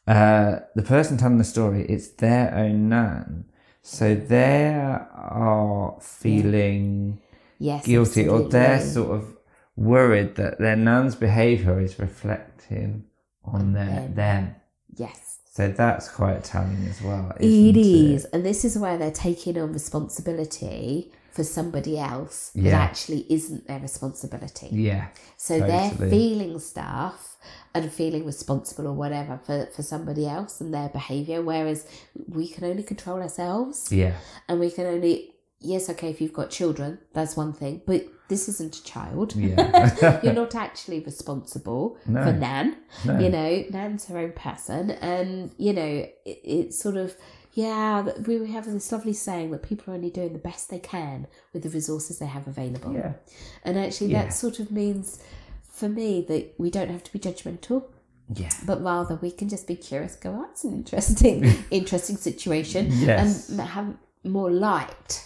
the person telling the story, it's their own nan. So they are feeling guilty, absolutely. or they're sort of worried that their nan's behaviour is reflecting on them. Yes. So that's quite telling as well. It is. And this is where they're taking on responsibility for somebody else that actually isn't their responsibility. Yeah. So they're feeling stuff and feeling responsible or whatever for somebody else and their behaviour, whereas we can only control ourselves. Yeah. And we can only, yes, okay, if you've got children, that's one thing, but this isn't a child. Yeah. You're not actually responsible for Nan. No. You know, Nan's her own person. And, you know, it's sort of, we have this lovely saying that people are only doing the best they can with the resources they have available. Yeah. And actually that sort of means, for me, that we don't have to be judgmental. Yeah. But rather we can just be curious, go, that's an interesting situation. Yes. And have more light.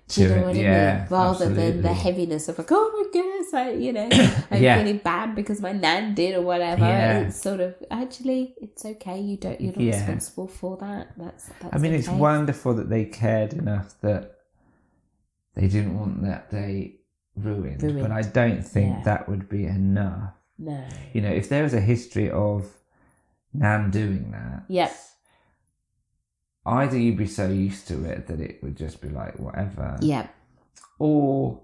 Do you know what I mean? Rather than the heaviness of like, oh my goodness, I'm feeling bad because my nan did or whatever. Yeah. It's sort of, actually, it's okay. You're not responsible for that. That's I mean, it's wonderful that they cared enough that they didn't want that day ruined. But I don't think that would be enough. No. You know, if there was a history of nan doing that. Yep. Either you'd be so used to it that it would just be like whatever. Yeah. Or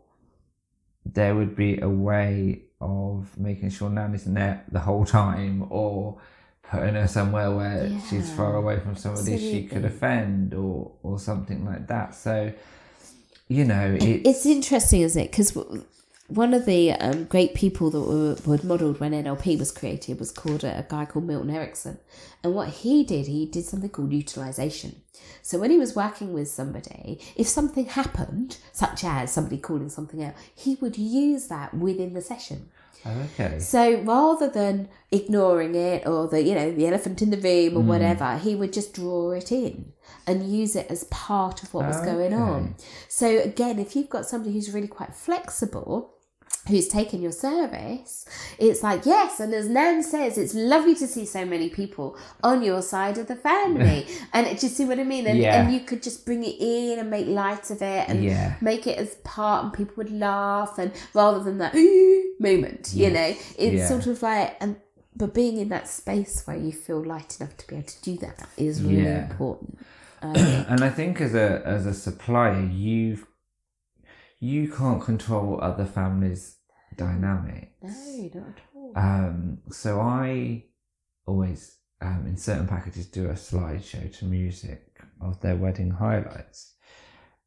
there would be a way of making sure Nan isn't there the whole time, or putting her somewhere where she's far away from somebody she could offend, or something like that. So, you know, it's interesting, isn't it? Because one of the great people that were modelled when NLP was created was called a guy called Milton Erickson. And what he did something called utilisation. So when he was working with somebody, if something happened, such as somebody calling something out, he would use that within the session. Okay. So rather than ignoring it or the elephant in the room or whatever, he would just draw it in and use it as part of what was going on. So again, if you've got somebody who's really quite flexible, who's taken your service, it's like, yes, and as Nan says, it's lovely to see so many people on your side of the family. And do you see what I mean? And you could just bring it in and make light of it and make it as part, and people would laugh, and rather than that moment, you know, it's sort of like, but being in that space where you feel light enough to be able to do that is really important. And I think as a supplier, you can't control other families' dynamics. No, not at all. So I always, in certain packages, do a slideshow to music of their wedding highlights.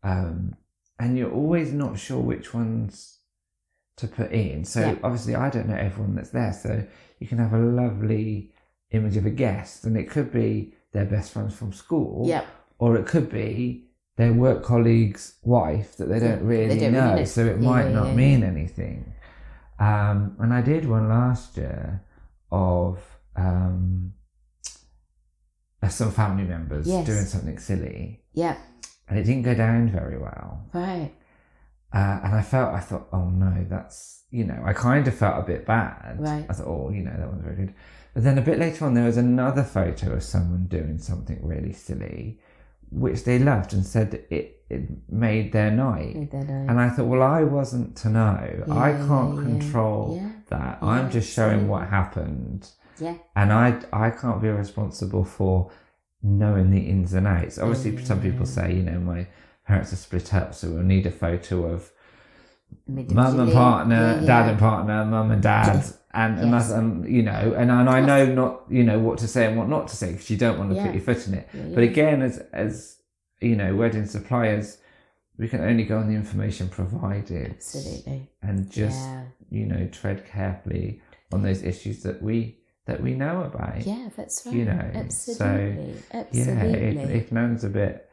And you're always not sure which ones to put in. So obviously I don't know everyone that's there. So you can have a lovely image of a guest, and it could be their best friends from school. Or it could be their work colleague's wife that they don't really know. So it might not mean anything. And I did one last year of some family members doing something silly. Yeah. And it didn't go down very well. Right. And I thought, oh no, that's, I kind of felt a bit bad. Right. I thought, oh, that one's very good. But then a bit later on, there was another photo of someone doing something really silly, which they loved and said that it made their night. And I thought, well, I wasn't to know. I can't control that. I'm just showing what happened. Yeah. And I can't be responsible for knowing the ins and outs. Obviously, some people say, my parents are split up, so we'll need a photo of mum and partner, dad and partner, mum and dad. And that's, and I know not, what to say and what not to say, because you don't want to put your foot in it. But again, as wedding suppliers, we can only go on the information provided. Absolutely. And just, tread carefully on those issues that we know about. Yeah, that's right. Absolutely. So, if Nan's a bit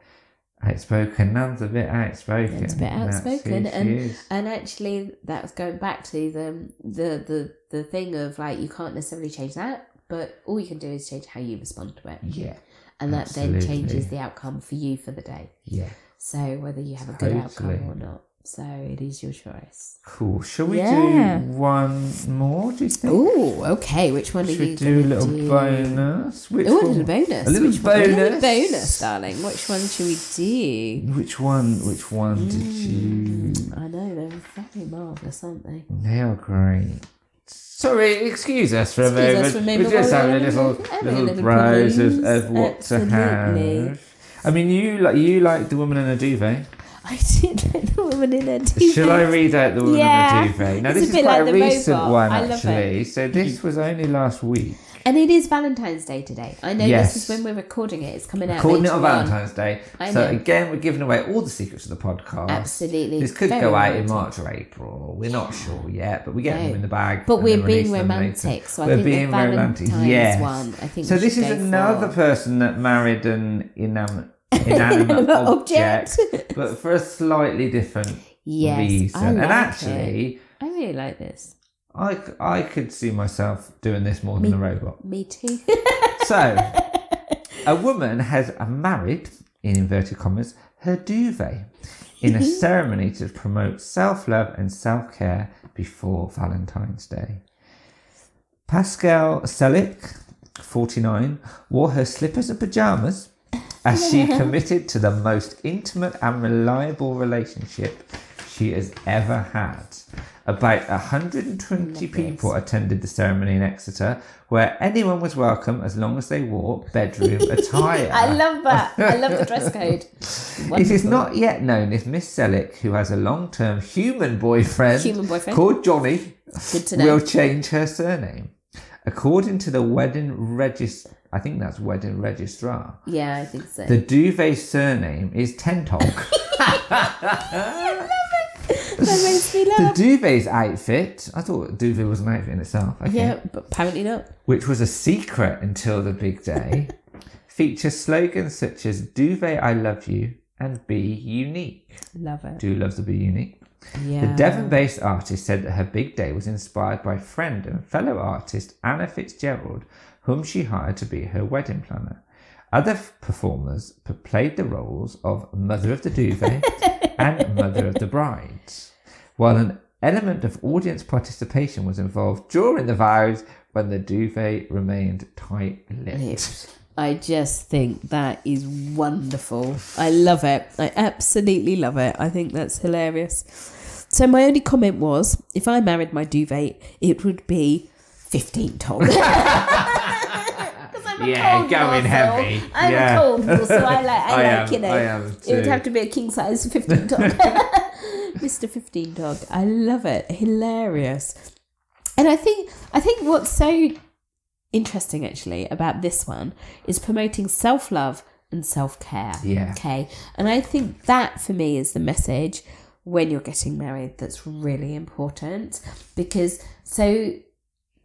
Outspoken. Nan's a bit outspoken. It's a bit outspoken, That's who she is. and actually that was going back to the thing of like you can't necessarily change that, but all you can do is change how you respond to it. Yeah. And that Absolutely. then changes the outcome for you for the day. Yeah. So whether you have a good outcome or not. So it is your choice. Cool. Shall we do one more, do you think? Oh, okay. Which one Should are you we do a little do? bonus? Which Oh, a one? little bonus. A little Which bonus. One? A little bonus, darling. Which one should we do? Which one did you... I know, they're very marvellous, aren't they? They are great. Sorry, excuse us for a moment. We're just having a little browse of what to have. I mean, you like the woman in a duvet. I did like the woman in a duvet. Shall I read out the woman in a duvet? Now, this is quite a recent one, actually. So this was only last week. And it is Valentine's Day today. I know Yes. this is when we're recording it. It's coming out Recording it later on Valentine's Day. I So know. again, we're giving away all the secrets of the podcast. Absolutely. This could Very go out in romantic. March or April. We're not sure yet, but we get No. them in the bag. But and we're then being release them later. romantic, so I We're think the being romantic. Valentine's Yes. one, I think So we this should is go another for. person that married an inanimate object, but for a slightly different Yes, reason. I like And actually, I really like this. I could see myself doing this more than a robot. Me too. So, a woman has married, in inverted commas, her duvet in a ceremony to promote self-love and self-care before Valentine's Day. Pascal Selick, 49, wore her slippers and pyjamas as she committed to the most intimate and reliable relationship she has ever had. About 120 people attended the ceremony in Exeter, where anyone was welcome as long as they wore bedroom attire. I love that. I love the dress code. It is not yet known if Miss Selick, who has a long-term human boyfriend called Johnny, Good to know. will change her surname. According to the wedding I think that's wedding registrar. Yeah, I think so. The duvet surname is Tentog. That makes me The laugh. duvet's outfit, I thought duvet was an outfit in itself. Okay. Yeah, but apparently not. Which was a secret until the big day, features slogans such as "Duvet, I love you" and "Be unique." Love it. Do love to be unique. Yeah. The Devon-based artist said that her big day was inspired by friend and fellow artist Anna Fitzgerald, whom she hired to be her wedding planner. Other performers played the roles of Mother of the Duvet and Mother of the Bride, while an element of audience participation was involved during the vows when the duvet remained tight-lipped. I just think that is wonderful. I love it. I absolutely love it. I think that's hilarious. So my only comment was, if I married my duvet, it would be 15 tall. Yeah, going heavy. I'm Yeah. a cold girl, so I am, you know. I am It would too. have to be a king size 15 dog. Mr. 15 dog. I love it. Hilarious. And I think what's so interesting actually about this one is promoting self-love and self-care. Yeah. Okay. And I think that for me is the message when you're getting married that's really important, because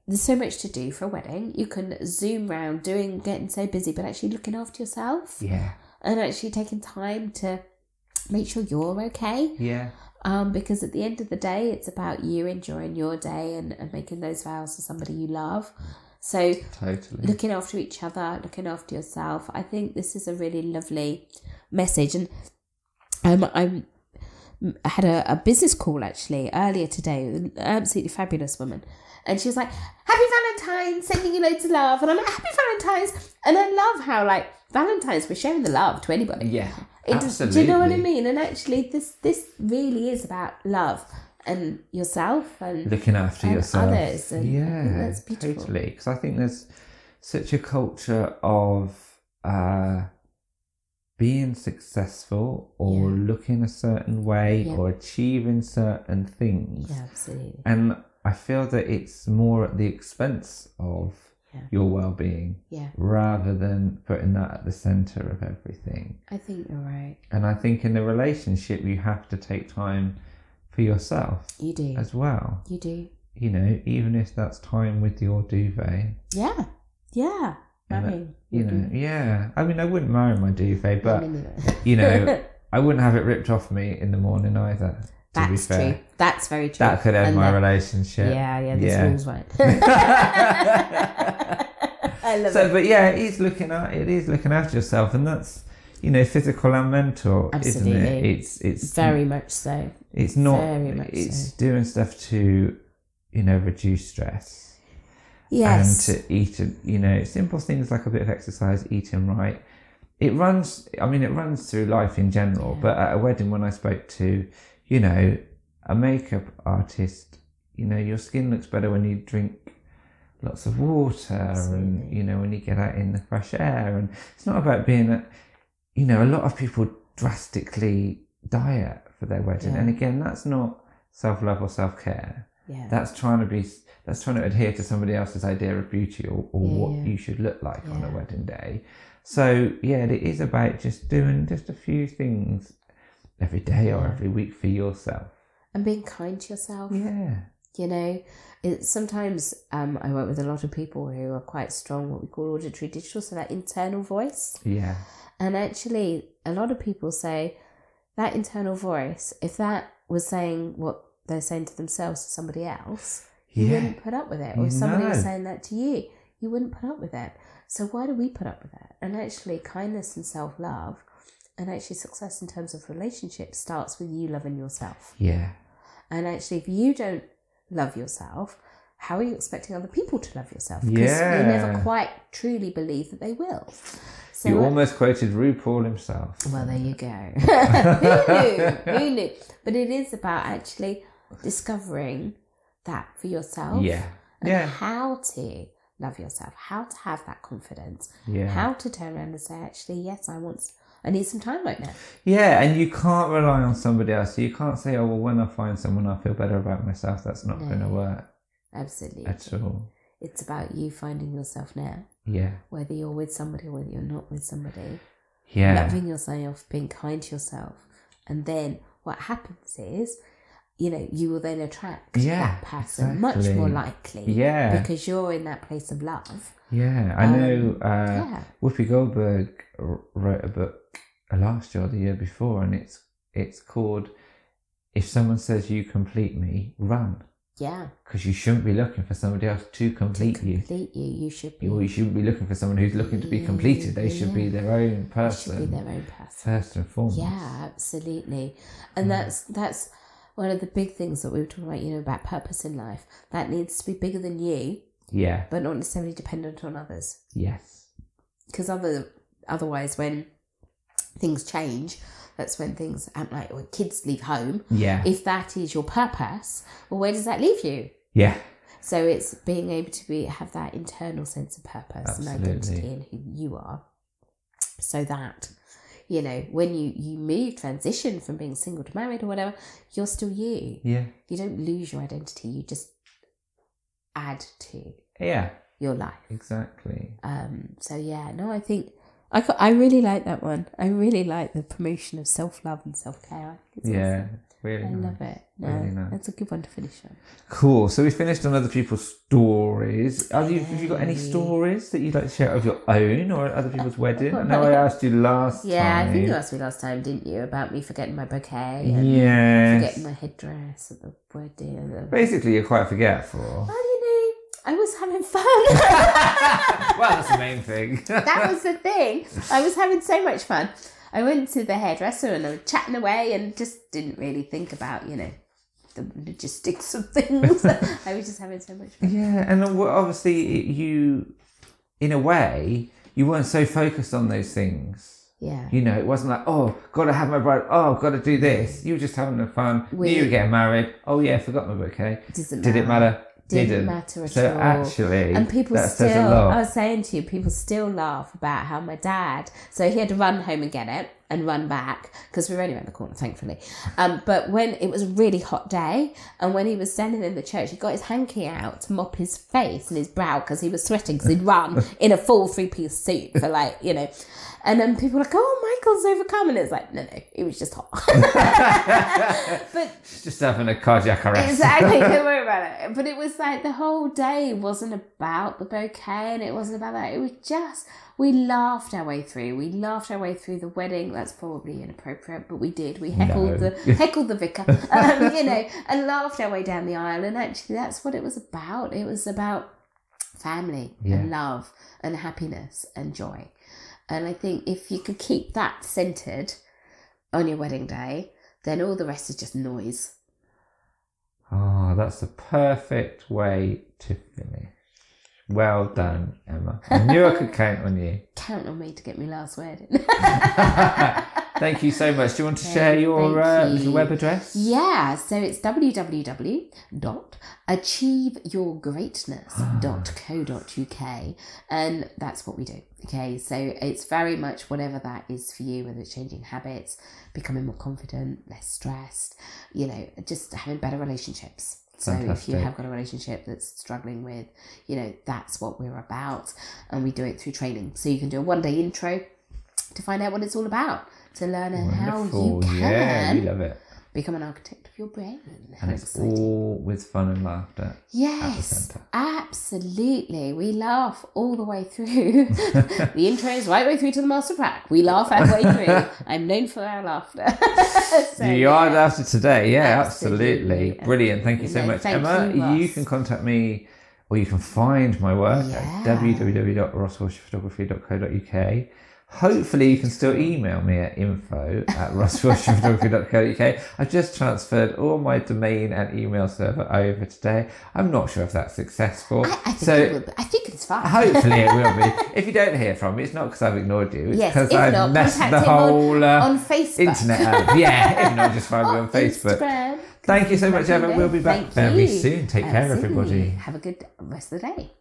there's so much to do for a wedding. You can zoom round getting so busy, but actually looking after yourself. Yeah. And actually taking time to make sure you're okay. Yeah. Because at the end of the day, it's about you enjoying your day and making those vows to somebody you love. So Totally. looking after each other, looking after yourself. I think this is a really lovely message. And I had a business call actually earlier today with an absolutely fabulous woman. And she was like, "Happy Valentine's, sending you loads of love." And I'm like, "Happy Valentine's." And I love how Valentine's, we're sharing the love to anybody. Yeah. Do Absolutely. you know what I mean? And actually this really is about love and yourself and looking after and yourself. others. And I think that's beautiful. Totally. Because I think there's such a culture of being successful or looking a certain way or achieving certain things. Yeah, absolutely. And I feel that it's more at the expense of your well-being rather than putting that at the centre of everything. I think you're right. And I think in a relationship you have to take time for yourself. You do. As well. You do. You know, even if that's time with your duvet. Yeah. Yeah. Yeah. I mean, I wouldn't marry my duvet, but I wouldn't have it ripped off me in the morning either. That's true. That's very true. That could end my relationship. Yeah. This rules right. I love it. But yeah, it is looking after yourself, and that's physical and mental. Absolutely. Isn't it? It's very much so. It's not. Very much it's doing stuff to reduce stress. Yes. And to eat, simple things like a bit of exercise, eating right. It runs through life in general, but at a wedding, when I spoke to, a makeup artist, your skin looks better when you drink lots of water. Absolutely. And, when you get out in the fresh air. And it's not about being a lot of people drastically diet for their wedding. And again, that's not self-love or self-care. Yeah. That's trying to adhere to somebody else's idea of beauty or what you should look like on a wedding day. So it is about just doing just a few things every day or every week for yourself. And being kind to yourself. Yeah. Sometimes I work with a lot of people who are quite strong, what we call auditory digital, so that internal voice. Yeah. And actually, a lot of people say that internal voice, if that was saying what they're saying to themselves to somebody else, you wouldn't put up with it. Or if somebody was saying that to you, you wouldn't put up with it. So why do we put up with it? And actually, kindness and self-love and actually success in terms of relationships starts with you loving yourself. Yeah. And actually, if you don't love yourself, how are you expecting other people to love yourself? Because you never quite truly believe that they will. So you almost quoted RuPaul himself. Well, there you go. Who knew? But it is about actually discovering that for yourself. Yeah. And how to love yourself, how to have that confidence, how to turn around and say, actually, yes, I need some time right now. Yeah, and you can't rely on somebody else. So you can't say, oh, well, when I find someone, I'll feel better about myself. That's not going to work. Absolutely. At all. It's about you finding yourself now. Yeah. Whether you're with somebody or whether you're not with somebody. Yeah. Loving yourself, being kind to yourself. And then what happens is, you will then attract that person much more likely. Yeah. Because you're in that place of love. Yeah. I know Whoopi Goldberg wrote a book last year or the year before, and it's called If Someone Says You Complete Me, Run. Yeah. Because you shouldn't be looking for somebody else to complete you. You should be. Well, you shouldn't be looking for someone who's looking to be completed. They should be their own person. They should be their own person. First and foremost. Yeah, absolutely. And that's one of the big things that we were talking about purpose in life. That needs to be bigger than you. Yeah. But not necessarily dependent on others. Yes. Because otherwise, when things change, that's when things happen, like when kids leave home. Yeah. If that is your purpose, well, where does that leave you? Yeah. So it's being able to have that internal sense of purpose and identity in who you are. So that, when you transition from being single to married or whatever, you're still you. Yeah. You don't lose your identity. You just add to your life. Exactly. I think I really like that one. I really like the promotion of self-love and self-care. Awesome. Really nice. I love it. No, really nice. That's a good one to finish on. Cool. So we finished on other people's stories. Have you got any stories that you'd like to share of your own or at other people's wedding? I know I asked you last time. Yeah, I think you asked me last time, didn't you, about me forgetting my bouquet and forgetting my headdress at the wedding. Basically, you're quite forgetful. Well, I was having fun. Well, that's the main thing. That was the thing. I was having so much fun. I went to the hairdresser and I was chatting away and just didn't really think about, the logistics of things. I was just having so much fun. Yeah, and obviously you, in a way, you weren't so focused on those things. Yeah. It wasn't like, oh, got to have my bride. Oh, got to do this. You were just having fun. You were getting married. Oh, yeah, forgot my bouquet. Did it matter? Didn't matter at all. So actually, and people I was saying to you, people still laugh about how my dad, so he had to run home and get it and run back because we were only around the corner, thankfully. But when it was a really hot day and when he was standing in the church, he got his hanky out to mop his face and his brow because he was sweating because he'd run in a full 3-piece suit for And then people were like, oh, Michael's overcome. And it's like, no, it was just hot. But just having a cardiac arrest. Exactly. Don't worry about about it. But it was like the whole day wasn't about the bouquet, and it wasn't about that. It was just, we laughed our way through. We laughed our way through the wedding. That's probably inappropriate, but we did. We heckled the vicar, you know, and laughed our way down the aisle. And actually, that's what it was about. It was about family and love and happiness and joy. And I think if you could keep that centered on your wedding day, then all the rest is just noise. Oh, that's the perfect way to finish. Well done, Emma. I knew I could count on you. Count on me to get me last wedding. Thank you so much. Do you want to share your little web address? Yeah, so it's www.achieveyourgreatness.co.uk, and that's what we do. Okay, so it's very much whatever that is for you, whether it's changing habits, becoming more confident, less stressed, you know, just having better relationships. So if you have got a relationship that's struggling with, you know, that's what we're about, and we do it through training. So you can do a one-day intro to find out what it's all about, to learn how you can we love it. Become an architect of your brain. And it's all with fun and laughter. Yes, absolutely. We laugh all the way through. The intro is right way through to the master pack. We laugh our way through. I'm known for our laughter. So, you are laughter today. Yeah, absolutely. Brilliant. Thank you so much, Emma. You can contact me, or you can find my work at www.rosswasherphotography.co.uk. Hopefully you can still email me at info@rosswasherphotography.co.uk. I've just transferred all my domain and email server over today. I'm not sure if that's successful. I think it's fine. Hopefully it will be. If you don't hear from me, it's not because I've ignored you. It's because I've not, messed the whole on Facebook. internet up. Yeah, if not, just find me on Facebook. Instagram. Thank you so much, Emma. We'll be back very soon. Take care, everybody. Have a good rest of the day.